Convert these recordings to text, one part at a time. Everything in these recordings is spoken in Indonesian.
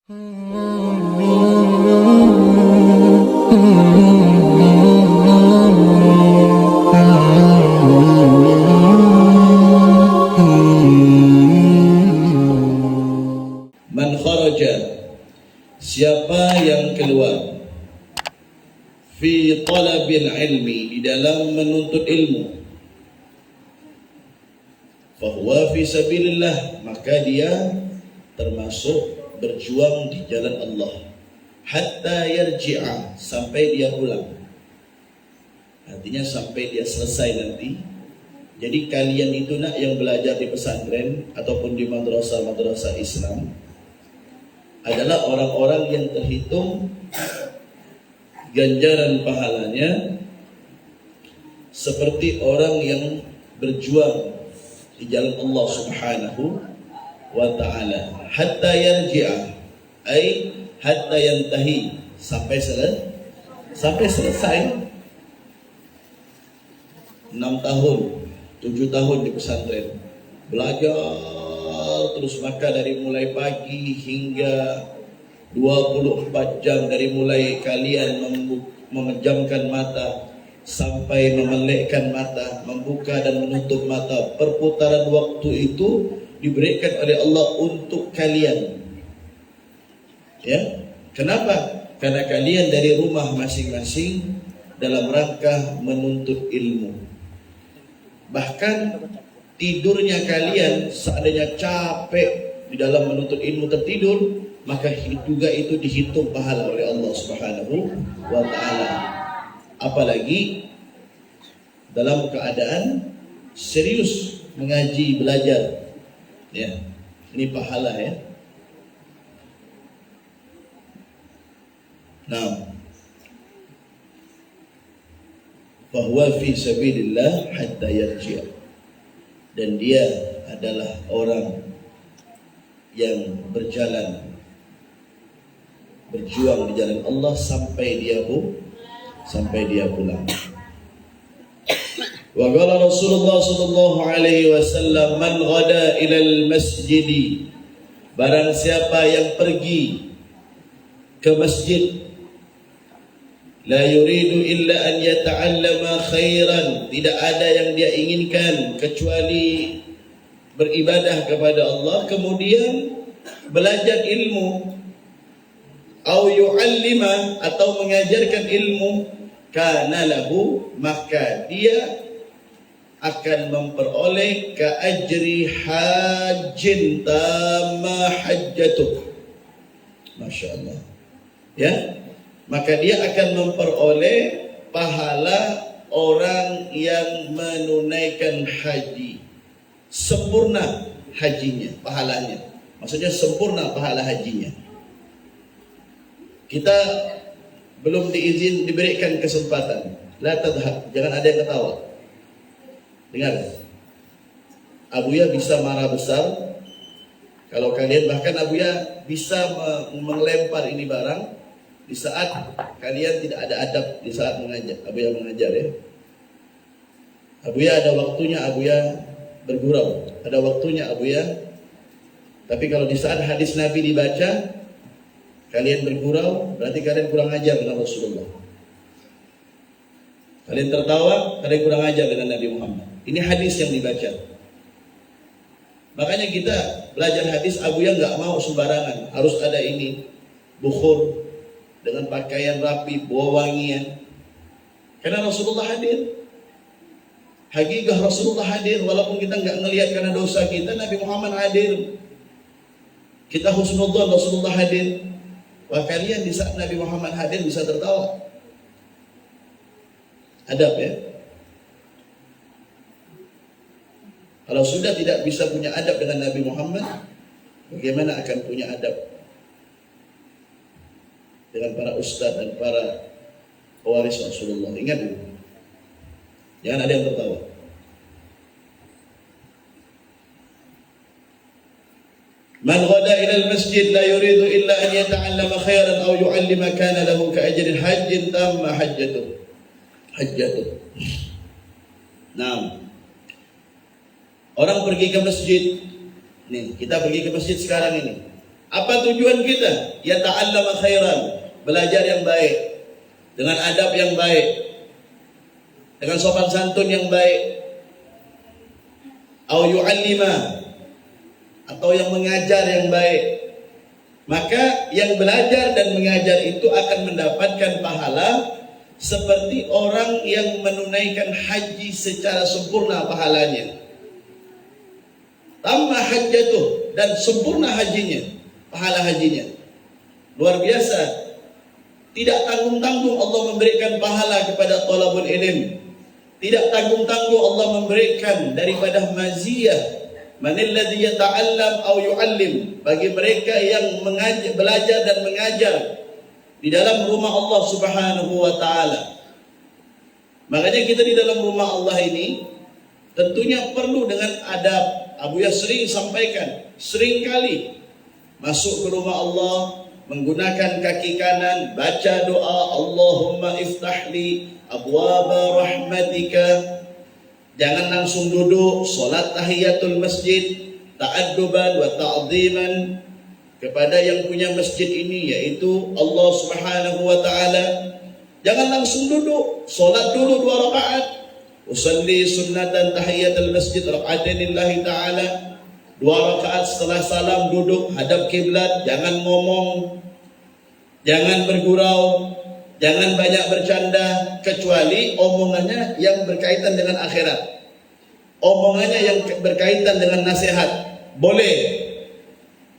Man kharaja, siapa yang keluar, fi talabil ilmi, di dalam menuntut ilmu, fahuwa fi sabilillah, maka dia termasuk berjuang di jalan Allah, hatta yarji'a, sampai dia pulang. Artinya sampai dia selesai nanti. Jadi kalian itu nak yang belajar di pesantren ataupun di madrasah-madrasah Islam adalah orang-orang yang terhitung ganjaran pahalanya seperti orang yang berjuang di jalan Allah Subhanahu wa ta'ala, hatta yarji'a, ay hatta yantahi, sampai selesai. 6 tahun, 7 tahun di pesantren belajar terus, maka dari mulai pagi hingga 24 jam, dari mulai kalian memejamkan mata sampai memelekkan mata, membuka dan menutup mata, perputaran waktu itu diberikan oleh Allah untuk kalian. Ya, kenapa? Karena kalian dari rumah masing-masing dalam rangka menuntut ilmu. Bahkan tidurnya kalian, seandainya capek di dalam menuntut ilmu tertidur, maka juga itu dihitung pahala oleh Allah Subhanahu wa ta'ala. Apalagi dalam keadaan serius mengaji, belajar, ya, ini pahala, ya. Nah, fahuwa fi sabilillah hatta yarji', dan dia adalah orang yang berjalan, berjuang di jalan Allah sampai dia pulang. Wa qala Rasulullah sallallahu alaihi wasallam, man ghada ilal masjidi, barang siapa yang pergi ke masjid, la yuridu illa an yata'allama khairan, tidak ada yang dia inginkan kecuali beribadah kepada Allah, kemudian belajar ilmu, au yu'allima, atau mengajarkan ilmu, kana lahu, maka dia akan memperoleh ka ajri hajjin tamma hajjatuh. Masya Allah, ya, maka dia akan memperoleh pahala orang yang menunaikan haji, sempurna hajinya, pahalanya, maksudnya sempurna pahala hajinya. Kita belum diberikan kesempatan, la tadhab, jangan ada yang ketawa. Dengar, Abuya bisa marah besar kalau kalian, bahkan Abuya bisa melempar ini barang di saat kalian tidak ada adab di saat mengajar. Abuya mengajar, ya. Abuya ada waktunya Abuya bergurau, ada waktunya Abuya. Tapi kalau di saat hadis Nabi dibaca kalian bergurau, berarti kalian kurang ajar dengan Rasulullah. Kalian tertawa, kalian kurang ajar dengan Nabi Muhammad. Ini hadis yang dibaca. Makanya kita belajar hadis, Abuya nggak mau sembarangan, harus ada ini bukhur dengan pakaian rapi, bawa wangian. Karena Rasulullah hadir. Hakikah Rasulullah hadir, walaupun kita nggak ngelihat karena dosa kita, Nabi Muhammad hadir. Kita husnudzon Rasulullah hadir. Wah, kalian di saat Nabi Muhammad hadir bisa tertawa. Adab, ya. Kalau sudah tidak bisa punya adab dengan Nabi Muhammad, bagaimana akan punya adab dengan para ustaz dan para pewaris Rasulullah? Ingat dulu, jangan ada yang tertawa. Man ghada ila al-masjid la yuridu illa an yata'allama khairan aw yu'allima kana lahu ka ajri hajjin tamma hajjatuh. Nah, orang pergi ke masjid. Nih, kita pergi ke masjid sekarang ini. Apa tujuan kita? Ya ta'allama khairan, belajar yang baik, dengan adab yang baik, dengan sopan santun yang baik. Au yu'allima, atau yang mengajar yang baik. Maka yang belajar dan mengajar itu akan mendapatkan pahala seperti orang yang menunaikan haji secara sempurna pahalanya. Tamma hajjatuh, dan sempurna hajinya, pahala hajinya. Luar biasa. Tidak tanggung-tanggung Allah memberikan pahala kepada thalabul ilm. Tidak tanggung-tanggung Allah memberikan daripada maziyah. Manil ladzi yata'allam aw yu'allim, bagi mereka yang mengajar, belajar dan mengajar di dalam rumah Allah Subhanahu wa taala. Makanya kita di dalam rumah Allah ini tentunya perlu dengan adab. Abu Yas sering sampaikan, sering kali masuk ke rumah Allah menggunakan kaki kanan, baca doa Allahumma iftahli abwaba rahmatika. Jangan langsung duduk, solat tahiyatul masjid, ta'adduban wa ta'ziman kepada yang punya masjid ini, yaitu Allah Subhanahu wa ta'ala. Jangan langsung duduk, solat dulu 2 rakaat. Usalli sunnatan tahiyatul masjid raka'atain lillahi ta'ala. 2 rakaat setelah salam duduk, hadap kiblat, jangan ngomong, jangan bergurau, jangan banyak bercanda, kecuali omongannya yang berkaitan dengan akhirat. Omongannya yang berkaitan dengan nasihat, boleh.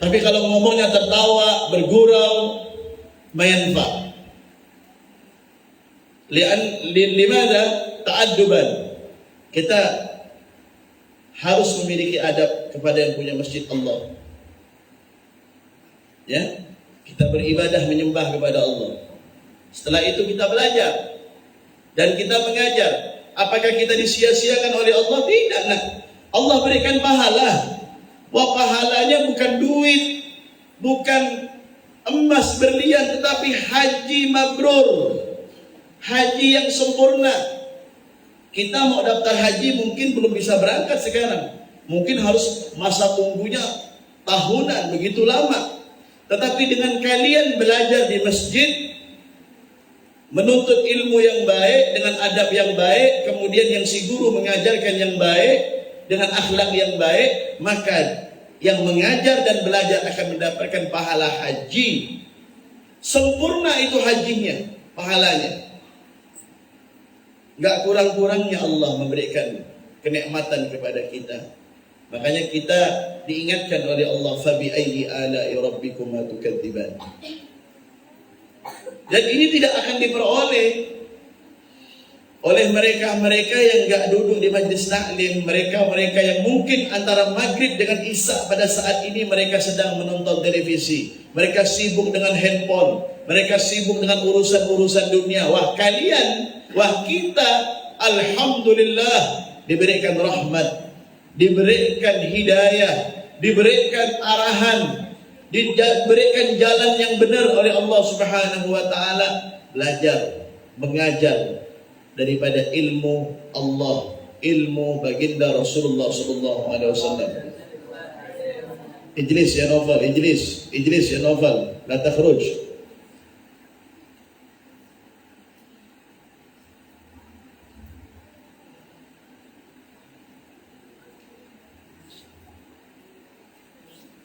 Tapi kalau ngomongnya tertawa, bergurau, mayanfa. Limada ta'adduban. Kita harus memiliki adab kepada yang punya masjid Allah. Ya, kita beribadah menyembah kepada Allah. Setelah itu kita belajar dan kita mengajar. Apakah kita disia-siakan oleh Allah? Tidak, nah. Allah berikan pahala. Wah, pahalanya bukan duit, bukan emas berlian, tetapi haji mabrur, haji yang sempurna. Kita mau daftar haji mungkin belum bisa berangkat sekarang, mungkin harus masa tunggunya tahunan, begitu lama. Tetapi dengan kalian belajar di masjid, menuntut ilmu yang baik dengan adab yang baik, kemudian yang si guru mengajarkan yang baik dengan akhlak yang baik, maka yang mengajar dan belajar akan mendapatkan pahala haji. Sempurna itu hajinya, pahalanya. Gak kurang-kurangnya Allah memberikan kenikmatan kepada kita. Makanya kita diingatkan oleh Allah, fabi ayyi ala'i rabbikuma tukadziban. Dan ini tidak akan diperoleh oleh mereka-mereka yang gak duduk di majlis taklim, mereka-mereka yang mungkin antara maghrib dengan isya pada saat ini mereka sedang menonton televisi, mereka sibuk dengan handphone, mereka sibuk dengan urusan-urusan dunia. Wah kalian, wah kita, alhamdulillah diberikan rahmat, diberikan hidayah, diberikan arahan, diberikan jalan yang benar oleh Allah Subhanahu wa taala. Belajar, mengajar daripada ilmu Allah, ilmu baginda Rasulullah sallallahu alaihi wasallam. Ijlis ya Nawfal, ijlis ya Nawfal, la takhruj.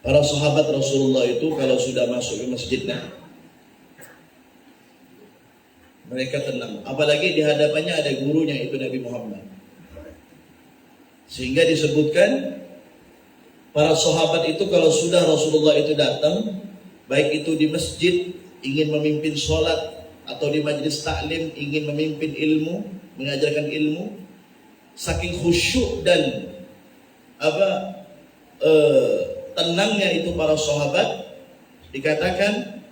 Para sahabat Rasulullah itu kalau sudah masuk ke masjidnya, mereka tenang. Apalagi di hadapannya ada gurunya, itu Nabi Muhammad. Sehingga disebutkan para sahabat itu kalau sudah Rasulullah itu datang, baik itu di masjid ingin memimpin sholat atau di majlis taklim ingin memimpin ilmu, mengajarkan ilmu, saking khusyuk dan tenangnya itu para sahabat, dikatakan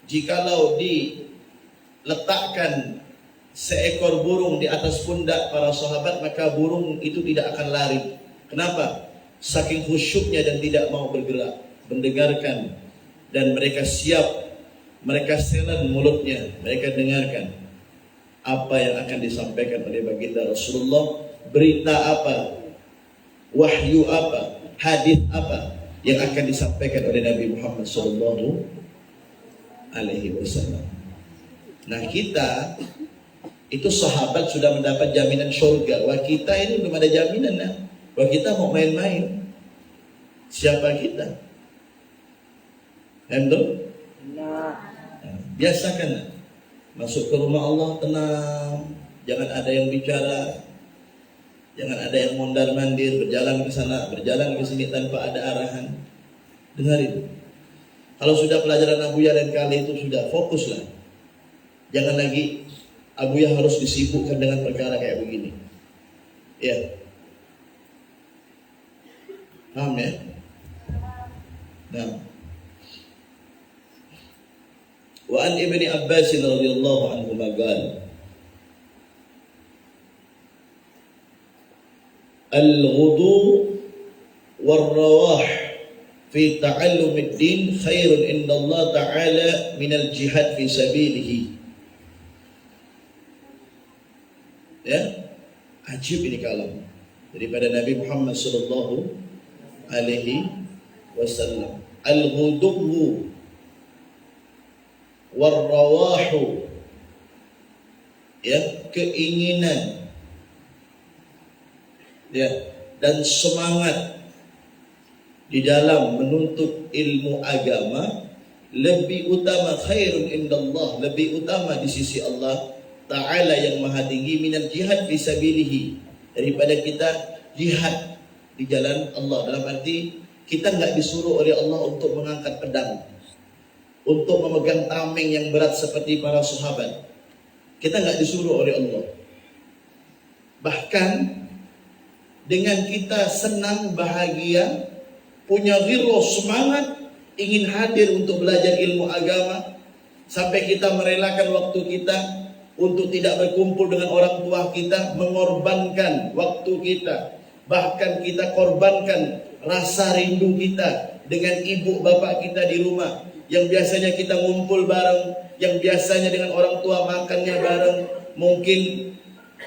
jikalau diletakkan seekor burung di atas pundak para sahabat, maka burung itu tidak akan lari. Kenapa? Saking khusyuknya dan tidak mau bergerak, mendengarkan, dan mereka siap, mereka selan mulutnya, mereka dengarkan apa yang akan disampaikan oleh baginda Rasulullah, berita apa, wahyu apa, hadis apa yang akan disampaikan oleh Nabi Muhammad SAW. Nah, kita itu sahabat sudah mendapat jaminan surga. Wah, kita ini belum ada jaminan. Nah. Wah, kita mau main-main. Siapa kita? Handle? Nah, biasakan masuk ke rumah Allah tenang, jangan ada yang bicara, jangan ada yang mondar-mandir, berjalan ke sana, berjalan ke sini tanpa ada arahan. Dengarin. Kalau sudah pelajaran Abuya dan kali itu sudah fokuslah. Jangan lagi Abuya harus disibukkan dengan perkara kayak begini. Ya. Paham ya? Nah. Wa an Ibni Abbas radhiyallahu anhu qala al-ghudu wal-rawah fi ta'allum ad-din khairun inda Allah ta'ala min al-jihad fi sabilihi. Ya, ajib ini kalam daripada Nabi Muhammad sallallahu alaihi wasallam. Al-ghudu wal-rawahu, ya, keinginan, ya, dan semangat di dalam menuntut ilmu agama lebih utama, khairun indallah, lebih utama di sisi Allah Ta'ala yang maha tinggi, minal jihad fisabilihi, daripada kita jihad di jalan Allah. Dalam arti kita nggak disuruh oleh Allah untuk mengangkat pedang, untuk memegang tameng yang berat seperti para sahabat. Kita nggak disuruh oleh Allah. Bahkan dengan kita senang, bahagia, punya ghirah, semangat, ingin hadir untuk belajar ilmu agama, sampai kita merelakan waktu kita untuk tidak berkumpul dengan orang tua kita, mengorbankan waktu kita, bahkan kita korbankan rasa rindu kita dengan ibu bapak kita di rumah, yang biasanya kita ngumpul bareng, yang biasanya dengan orang tua makannya bareng. Mungkin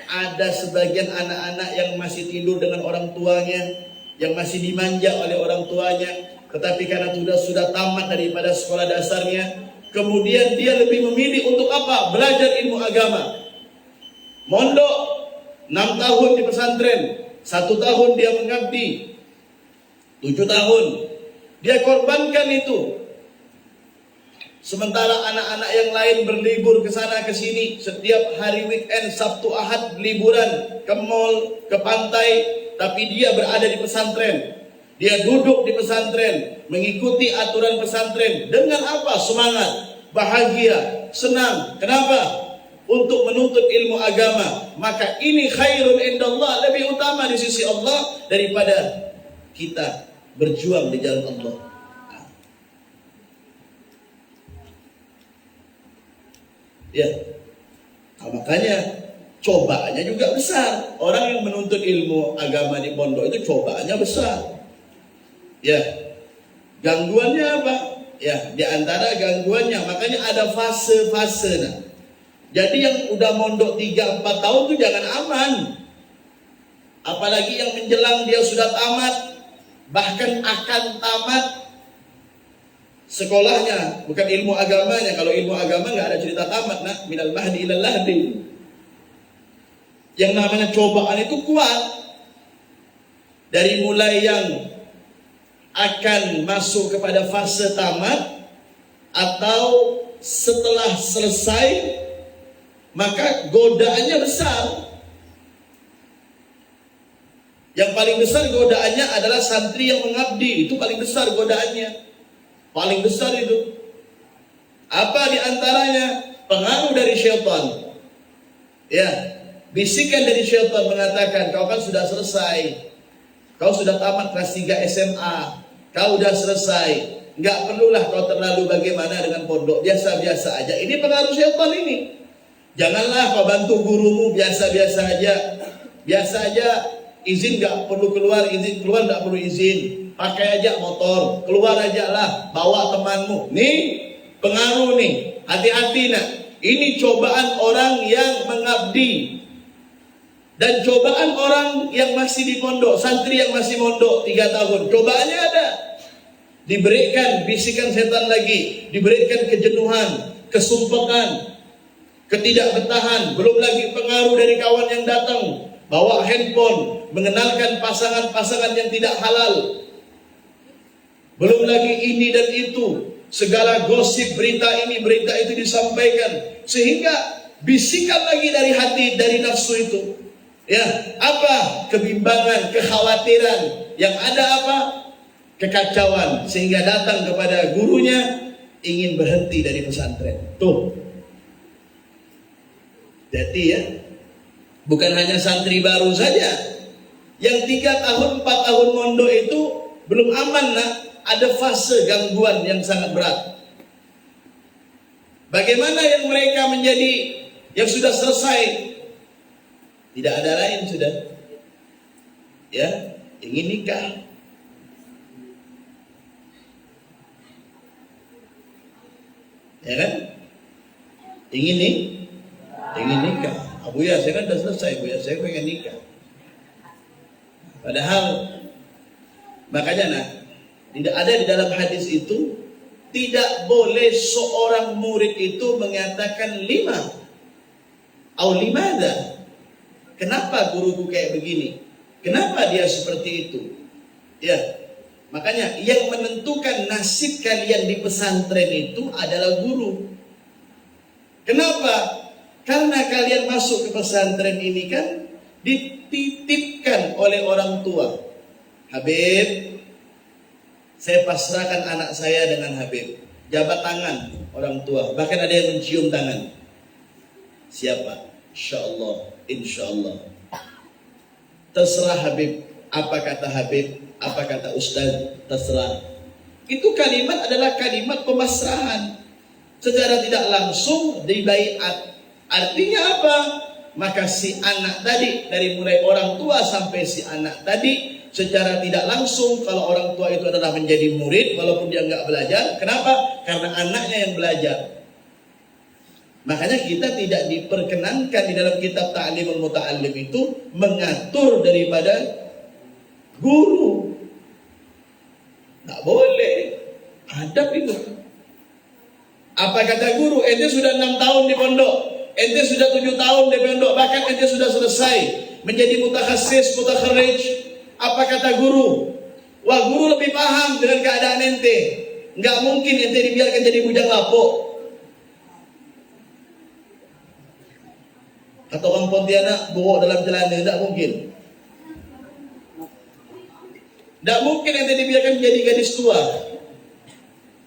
ada sebagian anak-anak yang masih tidur dengan orang tuanya, yang masih dimanja oleh orang tuanya, tetapi karena sudah tamat daripada sekolah dasarnya, kemudian dia lebih memilih untuk apa? Belajar ilmu agama. Mondok 6 tahun di pesantren, 1 tahun dia mengabdi, 7 tahun dia korbankan itu. Sementara anak-anak yang lain berlibur ke sana ke sini, setiap hari weekend, Sabtu Ahad liburan ke mall, ke pantai, tapi dia berada di pesantren. Dia duduk di pesantren, mengikuti aturan pesantren dengan apa? Semangat, bahagia, senang. Kenapa? Untuk menuntut ilmu agama. Maka ini khairun indallah, lebih utama di sisi Allah daripada kita berjuang di jalan Allah. Ya, nah, makanya cobaannya juga besar. Orang yang menuntut ilmu agama di pondok itu cobaannya besar. Ya, gangguannya apa? Ya, di antara gangguannya, makanya ada fase-fase. Nah, jadi yang udah mondok 3-4 tahun itu jangan aman. Apalagi yang menjelang dia sudah tamat, bahkan akan tamat sekolahnya, bukan ilmu agamanya. Kalau ilmu agama nggak ada cerita tamat, nah, minal mahdi ilal lahdi. Yang namanya cobaan itu kuat. Dari mulai yang akan masuk kepada fase tamat atau setelah selesai, maka godaannya besar. Yang paling besar godaannya adalah santri yang mengabdi, itu paling besar godaannya. Paling besar itu. Apa di antaranya? Pengaruh dari syaitan. Ya, bisikan dari syaitan mengatakan, kau kan sudah selesai, kau sudah tamat kelas 3 SMA, kau sudah selesai, nggak perlulah kau terlalu bagaimana dengan pondok, biasa-biasa aja. Ini pengaruh syaitan ini. Janganlah kau bantu gurumu, biasa-biasa aja. Biasa aja, izin nggak perlu keluar, izin keluar nggak perlu izin. Pakai aja motor, keluar aja lah, bawa temanmu. Nih, pengaruh nih, hati-hati nak. Ini cobaan orang yang mengabdi. Dan cobaan orang yang masih di pondok, santri yang masih mondok 3 tahun. Cobaannya ada. diberikan bisikan setan lagi, diberikan kejenuhan, kesumpahan, ketidakbetahan, belum lagi pengaruh dari kawan yang datang, bawa handphone, mengenalkan pasangan-pasangan yang tidak halal, belum lagi ini dan itu, segala gosip, berita ini, berita itu disampaikan, sehingga bisikan lagi dari hati, dari nafsu itu. Ya, apa? Kebimbangan, kekhawatiran. Yang ada apa? Kekacauan. Sehingga datang kepada gurunya, ingin berhenti dari pesantren. Tuh. Jadi ya, bukan hanya santri baru saja. Yang 3 tahun, 4 tahun mondok itu belum aman, nak. Ada fase gangguan yang sangat berat. Bagaimana yang mereka menjadi, yang sudah selesai, tidak ada lain sudah, ya, ingin nikah. Ya kan? Ingin nikah. Abu ya, saya kan sudah selesai, Bu ya, saya pengen nikah. Padahal, makanya nak, tidak ada di dalam hadis itu, tidak boleh seorang murid itu mengatakan lima. Au limada. Kenapa guruku kayak begini? Kenapa dia seperti itu? Ya, makanya yang menentukan nasib kalian di pesantren itu adalah guru. Kenapa? Karena kalian masuk ke pesantren ini kan dititipkan oleh orang tua. Habib, saya pasrahkan anak saya dengan Habib. Jabat tangan orang tua. Bahkan ada yang mencium tangan. Siapa? Insya Allah. Terserah Habib. Apa kata Habib? Apa kata Ustaz? Terserah. Itu kalimat adalah kalimat pemasrahan. Secara tidak langsung dibaiat. Artinya apa? Maka si anak tadi, dari mulai orang tua sampai si anak tadi, secara tidak langsung, kalau orang tua itu adalah menjadi murid walaupun dia nggak belajar. Kenapa? Karena anaknya yang belajar. Makanya kita tidak diperkenankan di dalam kitab Ta'limul Muta'allim itu mengatur daripada guru. Nggak boleh. Adab itu. Apa kata guru? Ente sudah 6 tahun di pondok, ente sudah 7 tahun di pondok, bahkan ente sudah selesai menjadi mutakhasis, mutakharrij. Apa kata guru? Wah, guru lebih paham dengan keadaan ente. Nggak mungkin ente dibiarkan jadi bujang lapuk. Atau orang Pontianak bawa dalam celana, tidak mungkin. Tidak mungkin ente dibiarkan jadi gadis tua.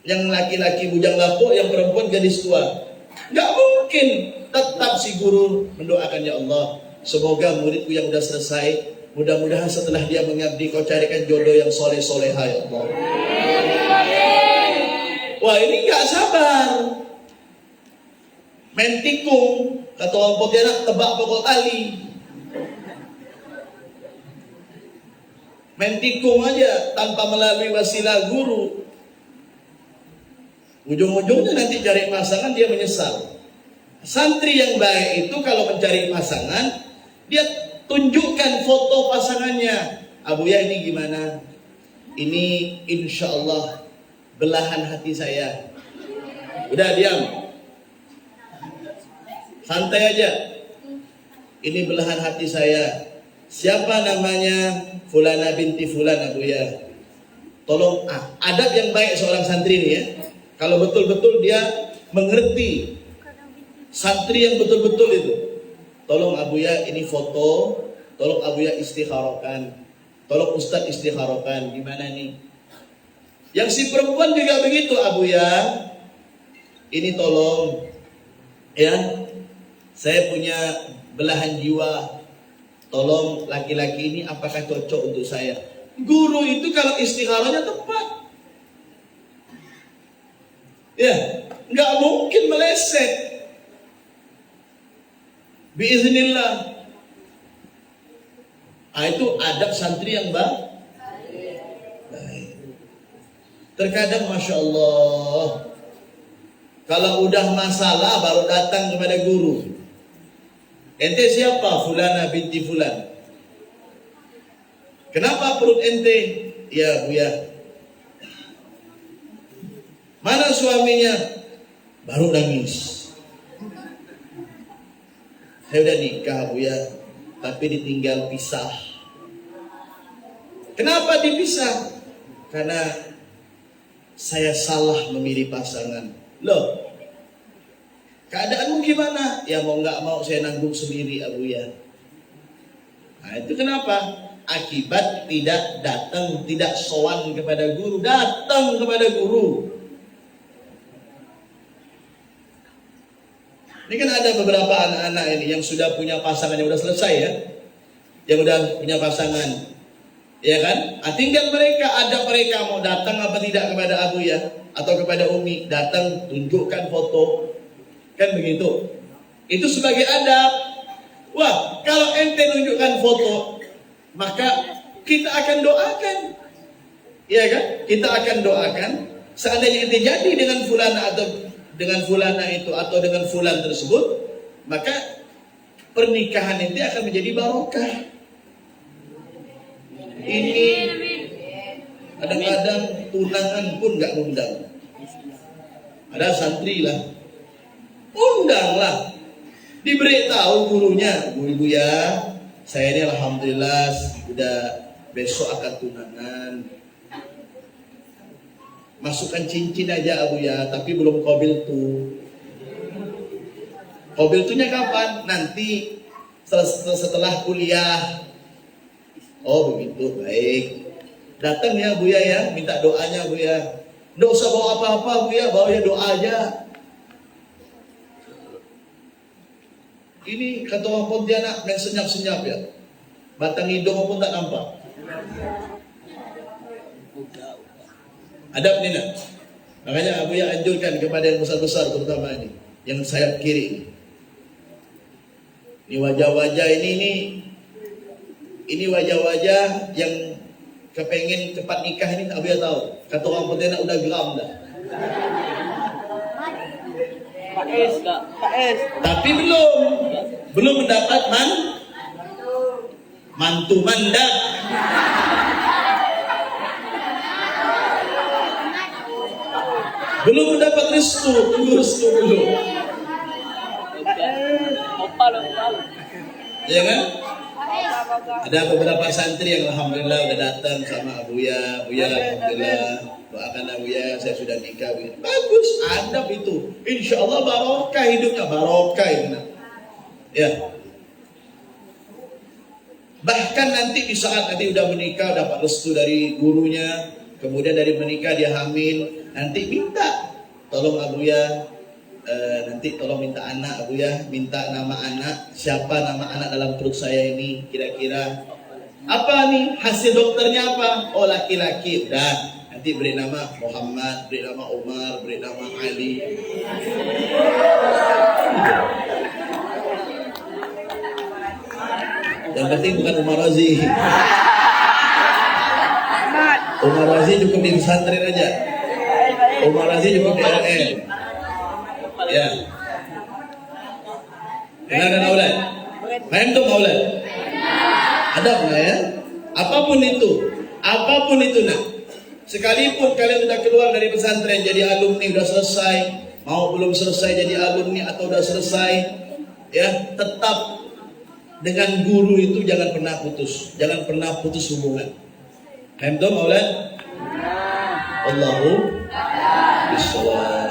Yang laki-laki bujang lapuk, yang perempuan gadis tua. Tidak mungkin. Tetap si guru mendoakan, ya Allah, semoga muridku yang sudah selesai, mudah-mudahan setelah dia mengabdi kau carikan jodoh yang soleh-soleha, ya Allah. Wah, ini nggak sabar. Main tikung, kata orang Pontianak, tebak pokok tali. Main tikung aja tanpa melalui wasilah guru. Ujung-ujungnya nanti cari pasangan dia menyesal. Santri yang baik itu kalau mencari pasangan, dia tunjukkan foto pasangannya. Abu ya, ini gimana? Ini insya Allah belahan hati saya. Udah diam, santai aja. Ini belahan hati saya. Siapa namanya? Fulana binti Fulan, Abu ya. Tolong, adab yang baik seorang santri ini ya. Kalau betul-betul dia mengerti santri yang betul-betul itu. Tolong Abu ya, ini foto. Tolong Abu ya istikharahkan. Tolong Ustadz istikharahkan. Gimana nih? Yang si perempuan juga begitu, Abu ya. Ini tolong ya. Saya punya belahan jiwa. Tolong laki-laki ini apakah cocok untuk saya? Guru itu kalau istikharahnya tepat. Ya, nggak mungkin meleset. Biiznillah. Itu adab santri yang baik. Terkadang Masya Allah, kalau udah masalah baru datang kepada guru. Ente siapa? Fulana binti Fulan. Kenapa perut ente? Ya Bu ya, Mana suaminya? Baru nangis. Saya udah nikah Buya, tapi ditinggal pisah. Kenapa dipisah? Karena saya salah memilih pasangan. Loh, keadaanmu gimana? Ya mau nggak mau saya nanggung sendiri Buya. Nah itu kenapa? Akibat tidak datang, tidak sowan kepada guru. Datang kepada guru. Ini kan ada beberapa anak-anak ini yang sudah punya pasangan, yang sudah selesai ya, yang sudah punya pasangan, ya kan? Tinggal mereka, ada mereka mau datang apa tidak kepada Abuya atau kepada Umi, datang tunjukkan foto, kan begitu? Itu sebagai adab. Wah, kalau ente tunjukkan foto, maka kita akan doakan, ya kan? Kita akan doakan. Seandainya ente jadi dengan fulana atau dengan fulana itu atau dengan fulan tersebut, maka pernikahan ente akan menjadi barokah. Ini kadang-kadang tunangan pun nggak undang. Ada santri lah, undanglah, diberitahu gurunya, Bu ya, saya ini alhamdulillah udah besok akan tunangan. Masukkan cincin aja Abu ya, tapi belum qabil tuh. Qabil tuhnya kapan? Nanti setelah kuliah. Oh begitu, baik. Datang ya Bu ya, minta doanya Bu ya. Nggak usah bawa apa-apa Bu ya, bawa ya doa aja. Ini kata orang Pontianak yang senyap-senyap ya. Batang hidung pun tak nampak. Adab ni nak. Makanya Abu ya anjurkan kepada yang besar-besar terutama ini, yang sayap kiri ini. Ini wajah-wajah ini wajah-wajah yang kepengen cepat nikah ini Abu ya tahu. Kata orang Pontianak udah geram dah. Pak S. Tapi belum mendapat mantu mandat. Belum mendapat restu, tunggu restu dulu. Ya kan? Ada beberapa santri yang alhamdulillah udah datang sama Abuya, alhamdulillah doakan Abuya, saya sudah nikah. Bagus, adab itu. Insya Allah barokah hidupnya, barokah itu. Ya. Bahkan nanti di saat nanti udah menikah, dapat restu dari gurunya, kemudian dari menikah dia hamil. Nanti minta tolong Abuya, nanti tolong minta anak Abuya, minta nama anak, siapa nama anak dalam perut saya ini, kira-kira apa nih hasil dokternya apa? Oh laki-laki, udah nanti beri nama Muhammad, beri nama Umar, beri nama Ali. Yang penting bukan Umar Razi. Umar Razi cukup di pesantren aja. Umar Razi cukup di RN. Ya. Kenalkan Aulad. Main tuh Aulad. Ada nggak ya? Apapun itu nak. Sekalipun kalian sudah keluar dari pesantren jadi alumni, sudah selesai, mau belum selesai jadi alumni atau sudah selesai, ya tetap dengan guru itu jangan pernah putus hubungan. Main tuh Aulad. Allahu bisawab.